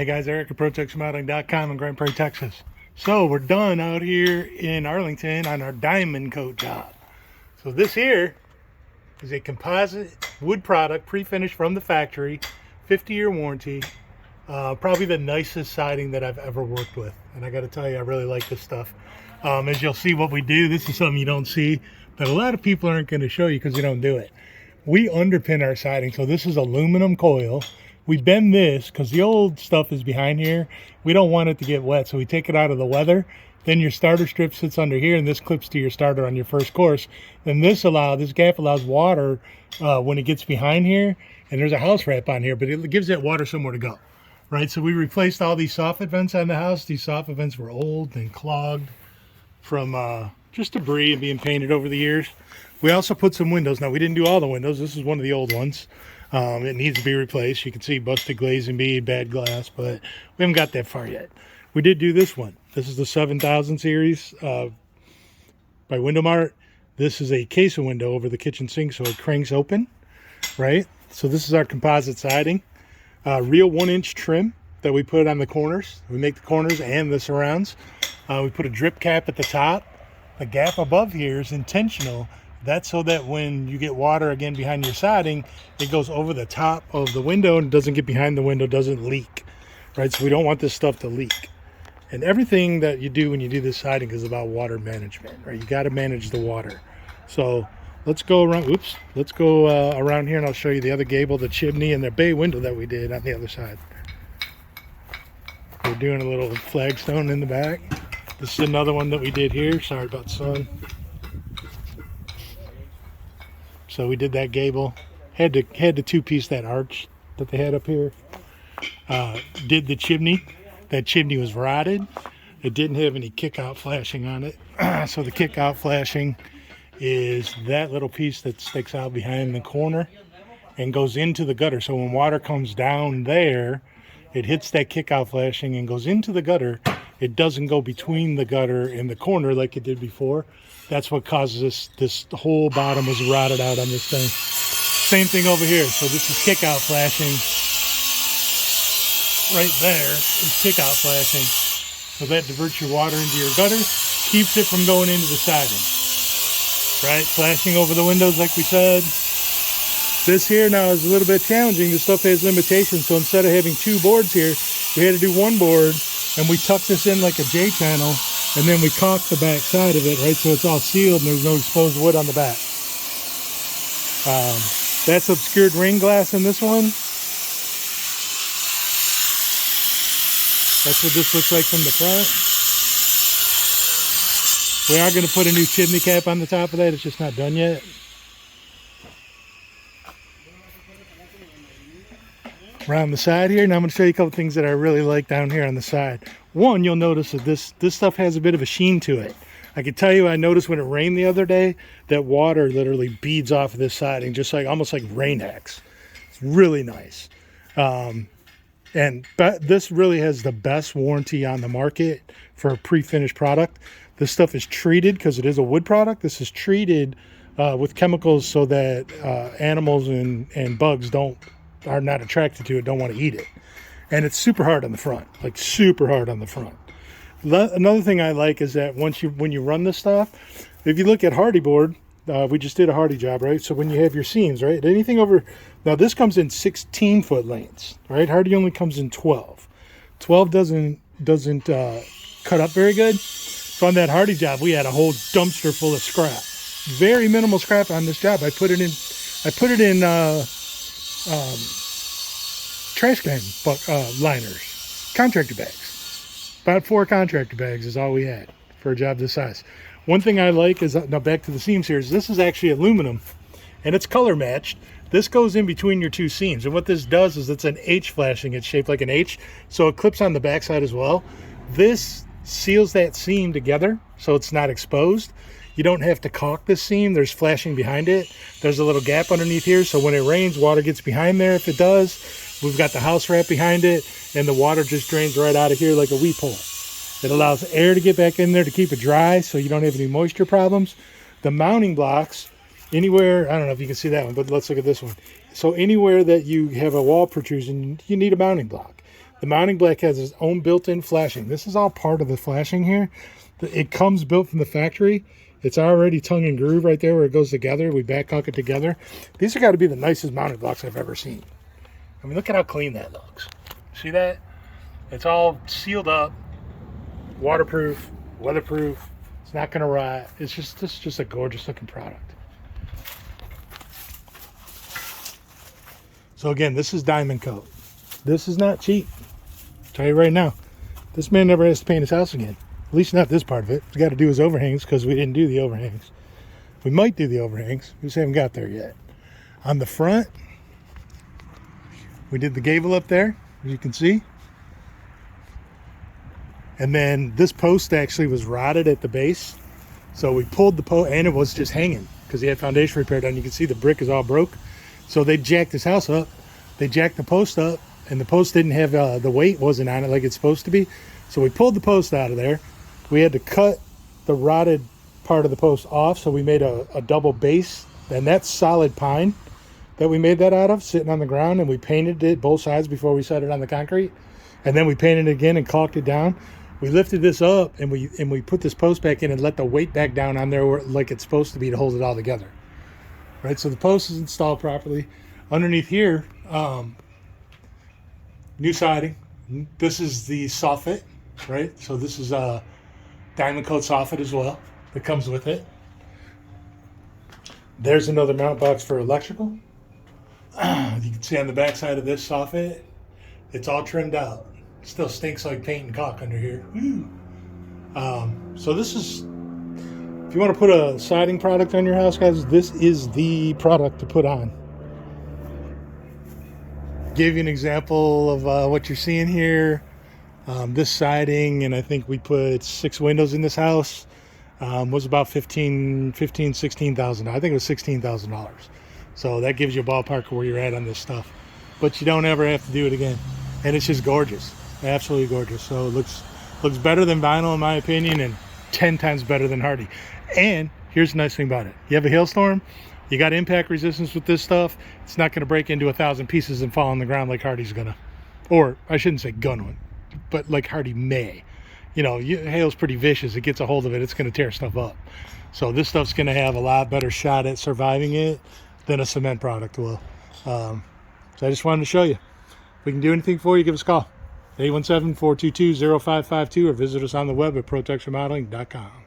Hey guys, Eric at ProTexRemodeling.com in Grand Prairie, Texas. So we're done out here in Arlington on our Diamond Kote job. So this here is a composite wood product, pre-finished from the factory, 50-year warranty. Probably the nicest siding that I've ever worked with. And I got to tell you, I really like this stuff. As you'll see what we do, this is something you don't see, but a lot of people aren't going to show you because you don't do it. We underpin our siding. So this is aluminum coil. We bend this because the old stuff is behind here. We don't want it to get wet, so we take it out of the weather. Then your starter strip sits under here, and this clips to your starter on your first course. Then this gap allows water when it gets behind here, and there's a house wrap on here, but it gives that water somewhere to go, right? So we replaced all these soffit vents on the house. These soffit vents were old and clogged from just debris and being painted over the years. We also put some windows. Now, we didn't do all the windows. This is one of the old ones. It needs to be replaced. You can see busted glazing bead, bad glass, but we haven't got that far yet. We did do this one. This is the 7000 series by Window Mart. This is a casing window over the kitchen sink, so it cranks open, right? So this is our composite siding. Real 1-inch trim that we put on the corners. We make the corners and the surrounds. We put a drip cap at the top. The gap above here is intentional. That's so that when you get water again behind your siding, it goes over the top of the window and doesn't get behind the window, doesn't leak, right? So we don't want this stuff to leak. And everything that you do when you do this siding is about water management, right? You got to manage the water. So let's go around, let's go around here and I'll show you the other gable, the chimney, and the bay window that we did on the other side. We're doing a little flagstone in the back. This is another one that we did here. Sorry about the sun. So we did that gable, had to two-piece that arch that they had up here. Did the chimney. That chimney was rotted. It didn't have any kick-out flashing on it. So the kick-out flashing is that little piece that sticks out behind the corner and goes into the gutter. So when water comes down there, it hits that kick-out flashing and goes into the gutter. It doesn't go between the gutter and the corner like it did before. That's what causes this whole bottom was rotted out on this thing. Same thing over here. So this is kick-out flashing. Right there is kick-out flashing. So that diverts your water into your gutter, keeps it from going into the siding. Right? Flashing over the windows like we said. This here now is a little bit challenging. This stuff has limitations. So instead of having two boards here, we had to do one board, and we tucked this in like a J-channel. And then we caulked the back side of it, right? So it's all sealed and there's no exposed wood on the back. That's obscured ring glass in this one. That's what this looks like from the front. We are going to put a new chimney cap on the top of that. It's just not done yet. Around the side here, now I'm going to show you a couple things that I really like down here on the side. One, you'll notice that this stuff has a bit of a sheen to it. I can tell you, I noticed when it rained the other day that water literally beads off of this siding, just like almost like Rain-X. It's really nice. This really has the best warranty on the market for a pre-finished product. This stuff is treated because it is a wood product. This is treated with chemicals so that animals and bugs are not attracted to it, don't want to eat it. And it's super hard on the front, like super hard on the front. Another thing I like is that when you run this stuff, if you look at Hardy board, we just did a Hardy job, right? So when you have your seams, right? Anything over, now this comes in 16-foot lengths, right? Hardy only comes in 12. 12 doesn't cut up very good. So on that Hardy job, we had a whole dumpster full of scrap. Very minimal scrap on this job. I put it in trash can liners, contractor bags. About 4 contractor bags is all we had for a job this size. One thing I like is, now back to the seams here, is this is actually aluminum and it's color matched. This goes in between your two seams, and what this does is it's an H flashing. It's shaped like an H, so it clips on the backside as well. This seals that seam together so it's not exposed. You don't have to caulk this seam. There's flashing behind it. There's a little gap underneath here, so when it rains, water gets behind there. If it does, we've got the house wrap behind it, and the water just drains right out of here like a weep hole. It allows air to get back in there to keep it dry so you don't have any moisture problems. The mounting blocks, anywhere, I don't know if you can see that one, but let's look at this one. So anywhere that you have a wall protrusion, you need a mounting block. The mounting block has its own built-in flashing. This is all part of the flashing here. It comes built from the factory. It's already tongue and groove right there where it goes together. We back hook it together. These are got to be the nicest mounting blocks I've ever seen. I mean, look at how clean that looks. See that? It's all sealed up, waterproof, weatherproof. It's not going to rot. It's just a gorgeous looking product. So again, this is Diamond Kote. This is not cheap. I'll tell you right now. This man never has to paint his house again. At least not this part of it. He's got to do his overhangs because we didn't do the overhangs. We might do the overhangs. We just haven't got there yet. On the front, we did the gable up there, as you can see. And then this post actually was rotted at the base. So we pulled the post, and it was just hanging because he had foundation repair done. You can see the brick is all broke. So they jacked his house up. They jacked the post up, and the post didn't have, the weight wasn't on it like it's supposed to be. So we pulled the post out of there. We had to cut the rotted part of the post off. So we made a double base, and that's solid pine that we made that out of, sitting on the ground, and we painted it both sides before we set it on the concrete. And then we painted it again and caulked it down. We lifted this up, and we put this post back in and let the weight back down on there like it's supposed to be to hold it all together. Right, so the post is installed properly. Underneath here, new siding. This is the soffit, right? So this is a Diamond Kote soffit as well that comes with it. There's another mount box for electrical. You can see on the back side of this soffit, it's all trimmed out. It still stinks like paint and caulk under here. So this is, if you want to put a siding product on your house, guys, this is the product to put on. Give you an example of what you're seeing here. This siding, and I think we put 6 windows in this house, was about $16,000. I think it was $16,000. So that gives you a ballpark of where you're at on this stuff. But you don't ever have to do it again. And it's just gorgeous. Absolutely gorgeous. So it looks better than vinyl in my opinion, and 10 times better than Hardy. And here's the nice thing about it. You have a hailstorm, you got impact resistance with this stuff. It's not going to break into 1,000 pieces and fall on the ground like Hardy's gonna. Or I shouldn't say gonna, but like Hardy may. You know, hail's pretty vicious. It gets a hold of it, it's going to tear stuff up. So this stuff's going to have a lot better shot at surviving it than a cement product will. So I just wanted to show you. If we can do anything for you, give us a call. 817-422-0552 or visit us on the web at ProTexRemodeling.com.